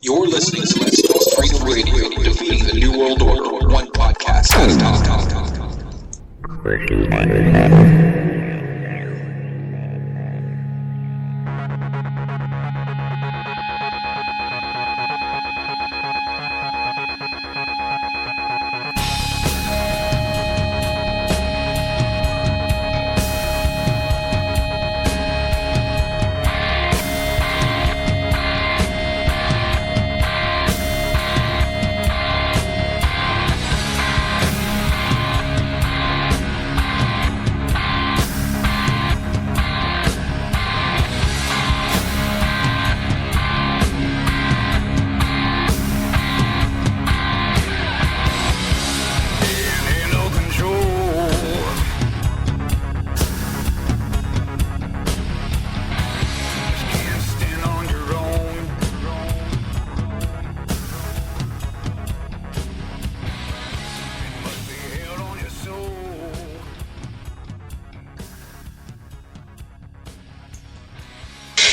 You're listening to Let's Talk Freedom Radio, defeating the New World Order, one podcast at a time.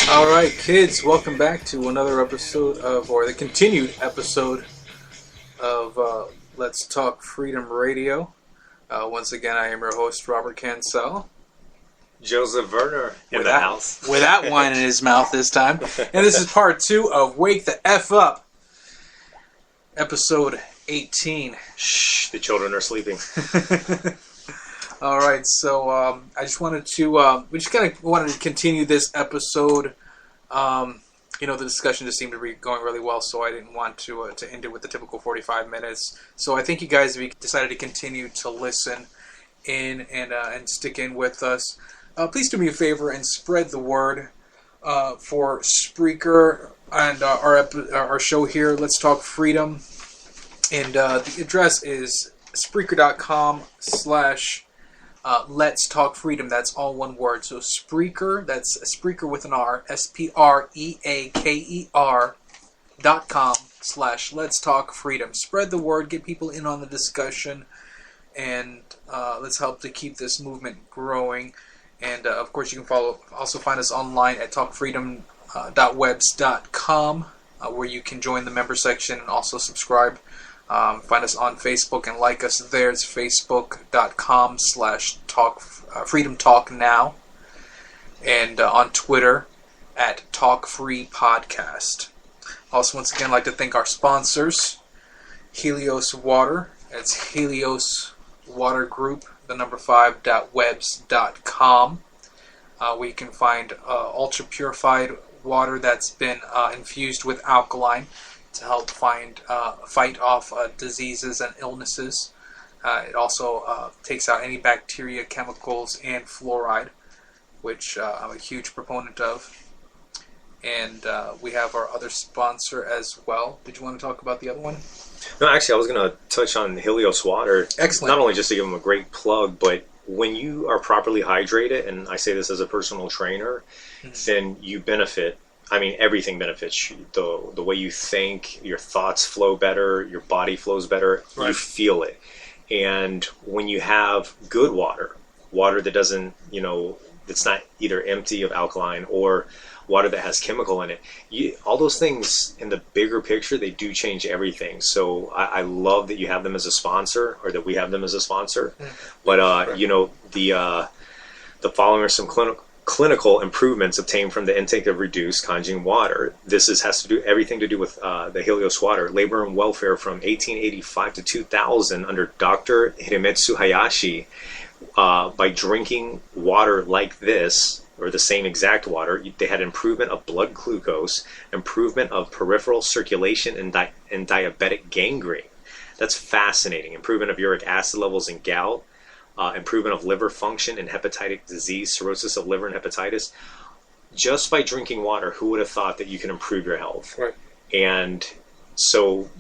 Alright kids, welcome back to another episode of, or the continued episode of Let's Talk Freedom Radio. Once again, I am your host, Robert Cancel. Joseph Werner in the house. Without wine in his mouth this time. And this is part 2 of Wake the F Up, episode 18. Shh, the children are sleeping. Alright, so I just wanted to, we just kind of wanted to continue this episode. The discussion just seemed to be going really well, so I didn't want to end it with the typical 45 minutes. So I think you guys, if you decided to continue to listen in and stick in with us, please do me a favor and spread the word for Spreaker and our show here, Let's Talk Freedom. And the address is Spreaker.com/Let's Talk Freedom. That's all one word. So Spreaker, that's Spreaker with an R, SPREAKER.com/Let's Talk Freedom. Spread the word, get people in on the discussion, and let's help to keep this movement growing. And of course, you can also find us online at talkfreedom.webs.com, where you can join the member section and also subscribe. Find us on Facebook and like us there. It's facebook.com/Freedom Talk Now, and on Twitter at Talk Free Podcast. Also, once again, I'd like to thank our sponsors, Helios Water. It's Helios Water Group, the number 5.webs.com. Where you can find ultra purified water that's been infused with alkaline to help fight off diseases and illnesses. It also takes out any bacteria, chemicals, and fluoride, which I'm a huge proponent of. And we have our other sponsor as well. Did you want to talk about the other one? No, actually, I was going to touch on Helios Water. Excellent. Not only just to give them a great plug, but when you are properly hydrated, and I say this as a personal trainer, then you benefit. I mean, everything benefits you. The way you think, your thoughts flow better, your body flows better, right. You feel it. And when you have good water that doesn't, that's not either empty of alkaline or water that has chemical in it, all those things in the bigger picture, they do change everything. So I love that you have them as a sponsor, or that we have them as a sponsor. But, the following are some clinical improvements obtained from the intake of reduced conjugated water. This has to do everything to do with the Helios Water. Labor and welfare from 1885 to 2000 under Dr. Hidemitsu Hayashi. By drinking water like this, or the same exact water, they had improvement of blood glucose, improvement of peripheral circulation, and diabetic gangrene. That's fascinating. Improvement of uric acid levels in gout. Improvement of liver function and hepatic disease, cirrhosis of liver and hepatitis. Just by drinking water, who would have thought that you can improve your health? Right. And so,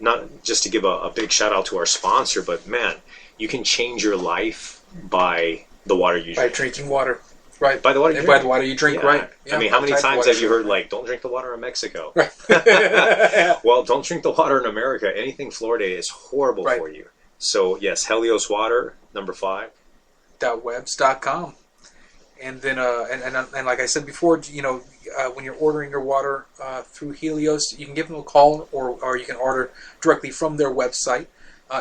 not just to give a big shout out to our sponsor, but man, you can change your life by the water you drink. By drinking water. Right. By the water you drink. By the water you drink, yeah. right. Yeah. I mean, how many times have you heard, don't drink the water in Mexico? Right. Well, don't drink the water in America. Anything fluoridated is horrible for you. So, yes, Helios Water, number 5. .webs.com. And then, and like I said before, when you're ordering your water through Helios, you can give them a call, or you can order directly from their website.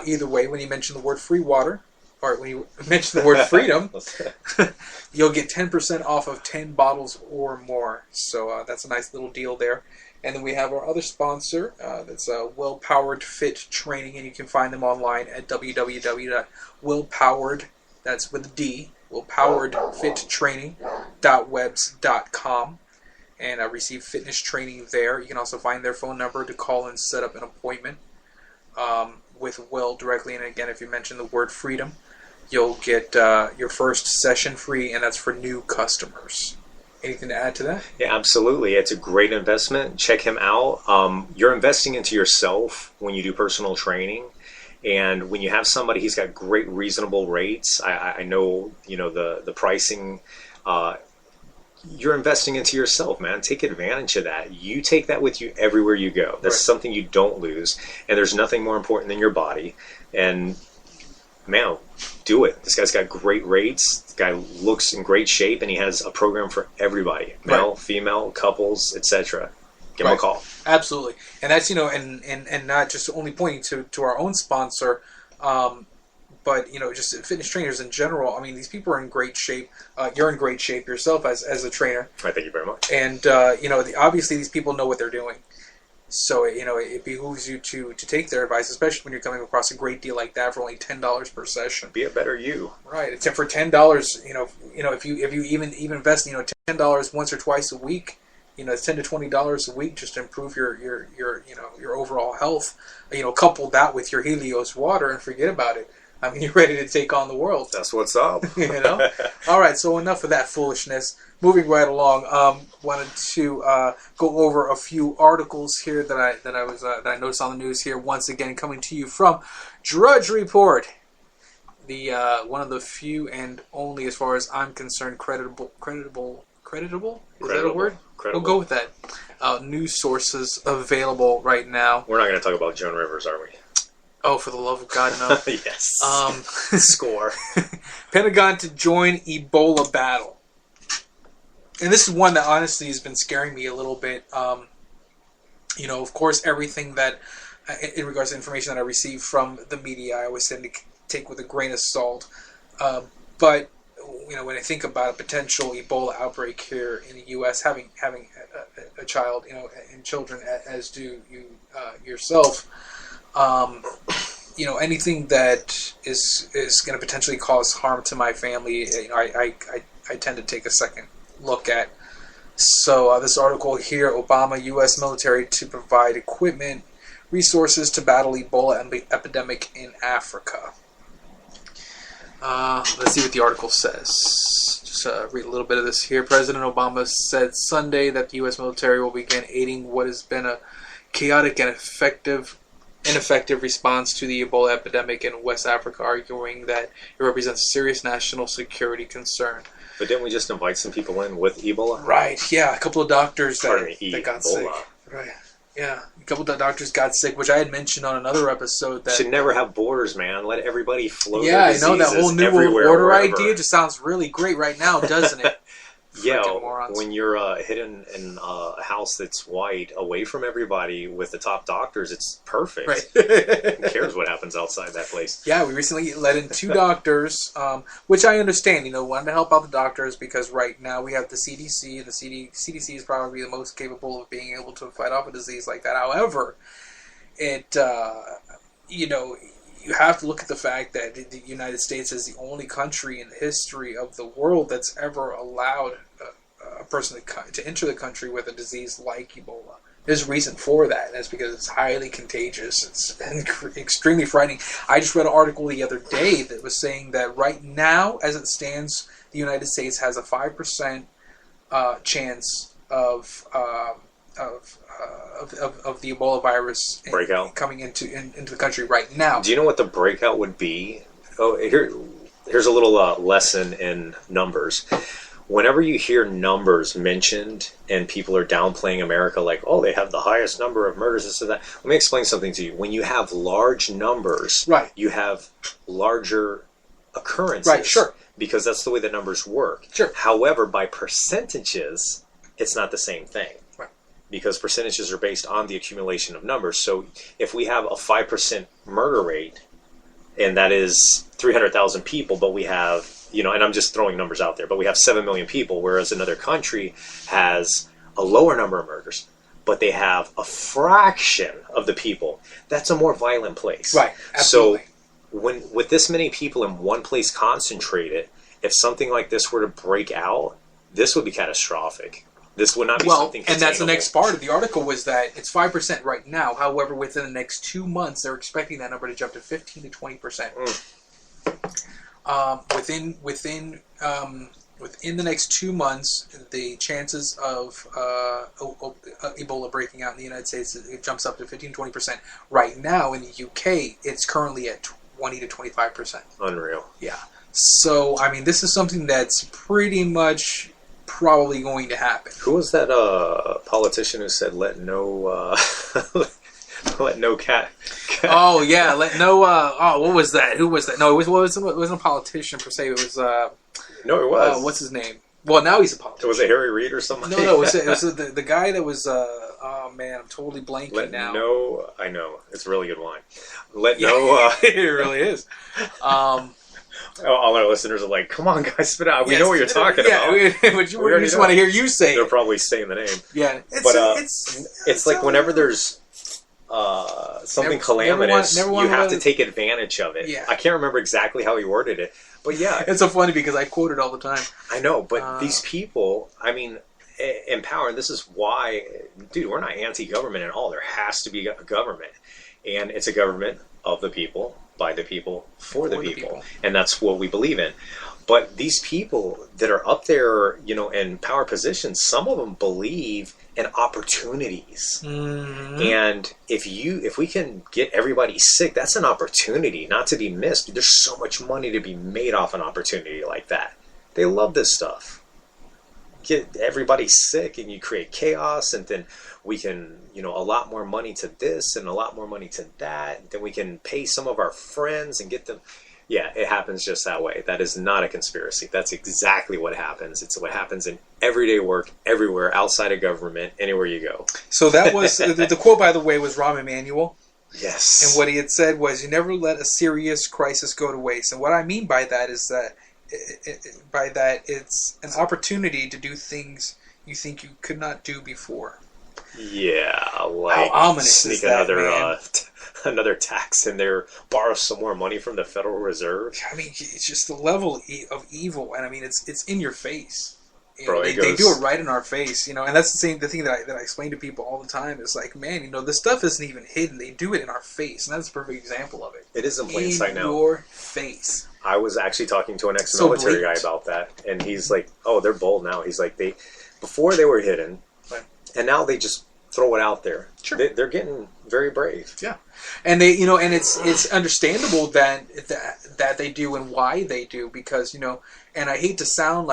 Either way, when you mention the word free water, or when you mention the word freedom, you'll get 10% off of 10 bottles or more. So that's a nice little deal there. And then we have our other sponsor, that's Well Powered Fit Training, and you can find them online at www.willpowered, that's with a D, willpoweredfittraining.webs.com, and receive fitness training there. You can also find their phone number to call and set up an appointment with Will directly. And again, if you mention the word freedom, you'll get your first session free, and that's for new customers. Anything to add to that? Yeah, absolutely. It's a great investment. Check him out. You're investing into yourself when you do personal training. And when you have somebody, he's got great reasonable rates. I know, the pricing. You're investing into yourself, man. Take advantage of that. You take that with you everywhere you go. That's something you don't lose. And there's nothing more important than your body. And, man, do it. This guy's got great rates. The guy looks in great shape, and he has a program for everybody. Male, female, couples, etc. Give him a call. Absolutely. And that's, and not just only pointing to our own sponsor, but, just fitness trainers in general. I mean, these people are in great shape. You're in great shape yourself as a trainer. Thank you very much. And, obviously these people know what they're doing. So, it behooves you to take their advice, especially when you're coming across a great deal like that for only $10 per session. Be a better you. Right. Except for $10, if you even invest, $10 once or twice a week, it's $10 to $20 a week just to improve your overall health. Couple that with your Helios water and forget about it. I mean, you're ready to take on the world. That's what's up. All right, so enough of that foolishness. Moving right along, wanted to go over a few articles here that I noticed on the news here. Once again, coming to you from Drudge Report, the one of the few and only, as far as I'm concerned, creditable. Is that a word? Credible. We'll go with that. News sources available right now. We're not going to talk about Joan Rivers, are we? Oh, for the love of God, no. Yes. Score. Pentagon to join Ebola battle. And this is one that honestly has been scaring me a little bit. Of course, everything that, in regards to information that I receive from the media, I always tend to take with a grain of salt. But, when I think about a potential Ebola outbreak here in the U.S., having a child, and children, as do you yourself, anything that is going to potentially cause harm to my family, I tend to take a second look at. So this article here, Obama, U.S. military to provide equipment, resources to battle Ebola epidemic in Africa. Let's see what the article says. Just read a little bit of this here. President Obama said Sunday that the U.S. military will begin aiding what has been a chaotic and ineffective response to the Ebola epidemic in West Africa, arguing that it represents a serious national security concern. But didn't we just invite some people in with Ebola? Right, yeah. A couple of doctors that got Ebola. sick. Right. Yeah, a couple of doctors got sick, which I had mentioned on another episode. That should never have borders, man. Let everybody flow. Yeah, I know, that whole new world order wherever. idea just sounds really great right now, doesn't it? Yeah, when you're hidden in a house that's white, away from everybody with the top doctors, it's perfect. Right. Who cares what happens outside that place? Yeah, we recently let in 2 doctors, which I understand, wanted to help out the doctors because right now we have the CDC, and the CDC is probably the most capable of being able to fight off a disease like that. However, it, you have to look at the fact that the United States is the only country in the history of the world that's ever allowed a person to enter the country with a disease like Ebola. There's a reason for that. That's because it's highly contagious. It's extremely frightening. I just read an article the other day that was saying that right now, as it stands, the United States has a 5% chance of the Ebola virus breakout coming into the country right now. Do you know what the breakout would be? Oh, here's a little lesson in numbers. Whenever you hear numbers mentioned and people are downplaying America like, oh, they have the highest number of murders, this and that. Let me explain something to you. When you have large numbers, right, you have larger occurrences. Right, sure. Because that's the way the numbers work. Sure. However, by percentages, it's not the same thing. Right. Because percentages are based on the accumulation of numbers. So if we have a 5% murder rate, and that is 300,000 people, but we have, and I'm just throwing numbers out there, but we have 7 million people, whereas another country has a lower number of murders, but they have a fraction of the people. That's a more violent place. Right, absolutely. So with this many people in one place concentrated, if something like this were to break out, this would be catastrophic. This would not be something containable. And that's the next part of the article was that it's 5% right now. However, within the next 2 months, they're expecting that number to jump to 15 to 20%. Within the next 2 months, the chances of Ebola breaking out in the United States, it jumps up to 15 to 20%. Right now in the UK, it's currently at 20 to 25%. Unreal. Yeah. So, I mean, this is something that's pretty much probably going to happen. Who was that politician who said, let no cat... Oh, yeah. What was that? Who was that? No, it wasn't a politician per se. It was... No, it was. What's his name? Well, now he's a politician. Was it Harry Reid or something? No, it was the guy that was... oh, man, I'm totally blanking now. I know. It's a really good wine. It really is. All our listeners are like, come on, guys, spit out. We know what you're talking about. We just want to hear you say it. They're probably saying the name. Yeah. It's like whenever there's something calamitous, you have to take advantage of it. Yeah. I can't remember exactly how he worded it, but yeah. It's so funny because I quote it all the time. I know, but these people, I mean, in power, and this is why, dude, we're not anti-government at all. There has to be a government. And it's a government of the people, by the people, for the people. And that's what we believe in. But these people that are up there, in power positions, some of them believe in opportunities. Mm-hmm. And if we can get everybody sick, that's an opportunity not to be missed. There's so much money to be made off an opportunity like that. They love this stuff. Get everybody sick and you create chaos, and then we can, a lot more money to this and a lot more money to that. Then we can pay some of our friends and get them. Yeah, it happens just that way. That is not a conspiracy. That's exactly what happens. It's what happens in everyday work, everywhere, outside of government, anywhere you go. So that was, the quote, by the way, was Rahm Emanuel. Yes. And what he had said was, you never let a serious crisis go to waste. And what I mean by that is that, it's an opportunity to do things you think you could not do before. Yeah, like how ominous sneak is that, another tax in there, borrow some more money from the Federal Reserve. I mean, it's just the level of evil, and I mean, it's in your face. Bro, they do it right in our face, and that's the thing that I explain to people all the time is like, man, this stuff isn't even hidden. They do it in our face, and that's a perfect example of it. It is in plain sight now. In your face. I was actually talking to an ex-military guy about that, and he's like, "Oh, they're bold now." He's like, before they were hidden, right. And now they just throw it out there. Sure. They're getting very brave. Yeah, and they, and it's understandable that they do and why they do, because and I hate to sound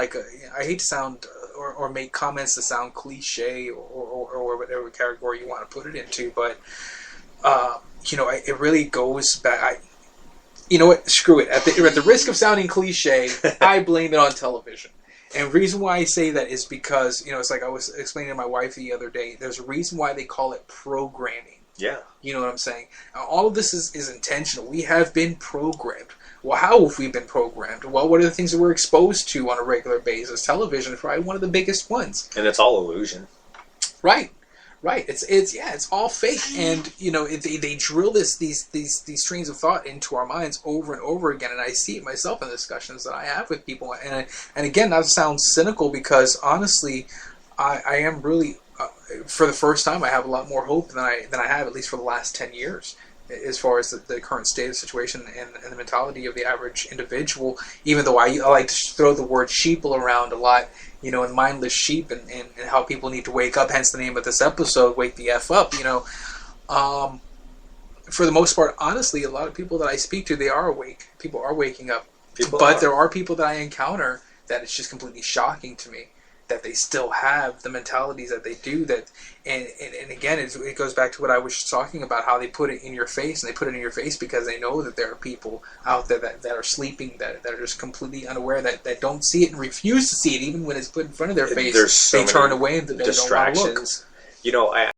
or make comments that sound cliche or whatever category you want to put it into, but it really goes back. You know what? Screw it. At the risk of sounding cliche, I blame it on television. And the reason why I say that is because, it's like I was explaining to my wife the other day, there's a reason why they call it programming. Yeah. You know what I'm saying? All of this is intentional. We have been programmed. Well, how have we been programmed? Well, what are the things that we're exposed to on a regular basis? Television is probably one of the biggest ones. And it's all illusion. Right. It's all fake, and they drill these trains of thought into our minds over and over again, and I see it myself in the discussions that I have with people, and again, that sounds cynical because honestly, I am really for the first time I have a lot more hope than I have, at least for the last 10 years. As far as the current state of the situation and the mentality of the average individual, even though I like to throw the word sheeple around a lot, and mindless sheep, and how people need to wake up, hence the name of this episode, Wake the F Up, for the most part, honestly, a lot of people that I speak to, they are awake. People are waking up. There are people that I encounter that it's just completely shocking to me that they still have the mentalities that they do. That and again, it goes back to what I was talking about, how they put it in your face, and they put it in your face because they know that there are people out there that are sleeping, that are just completely unaware, that don't see it and refuse to see it, even when it's put in front of their face. There's so they many turn away and they don't want to look. distractions. You know,